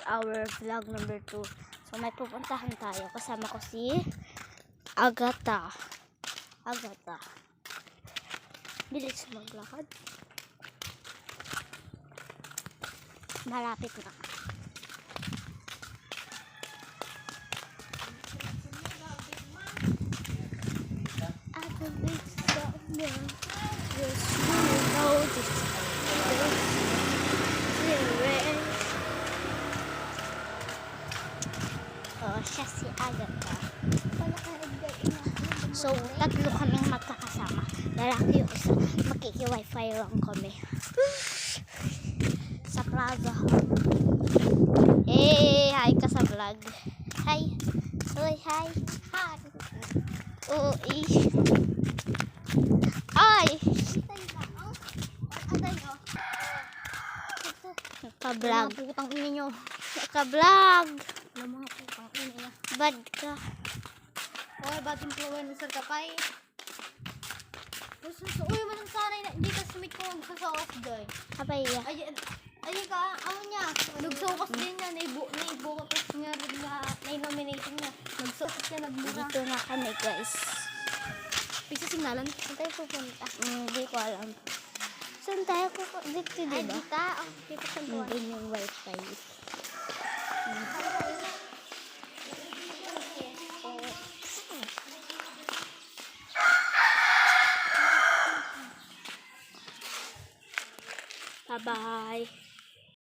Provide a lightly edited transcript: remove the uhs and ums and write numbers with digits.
our vlog number 2. So may pupuntahan tayo. Kasama ko si Agatha. Bilis maglakad. Malapit na. At the big summer, yes, you know this. Oh, siya si Agatha. So, tatlo kaming magkakasama. Lalaki yung isa. Makiki-wifi lang kami. Sa plaza. Hey, hi ka sa vlog. Hi. Uy, hi. Hi. Uy. Ay. Naka-vlog. Putang ina nyo. Naka-vlog. Yung mga putang ina. Bad ka. Oy, bad influencer ka pa eh. Uy, manang sanay na. Hindi ka sumit ko magsasawas doy. Kapaya. Ay ka, ano niya? Nagsawas din niya. Naibukas nga rin na nominating na. Nagsawas niya, nagmura. Dito na kami, guys. Pisa signalan. Saan tayo pupunta? Hindi ko alam. Saan tayo pupunta? Dito, Ay, diba? dita. Oh, dito sa tuwan. Hindi yung wifi. Bye-bye.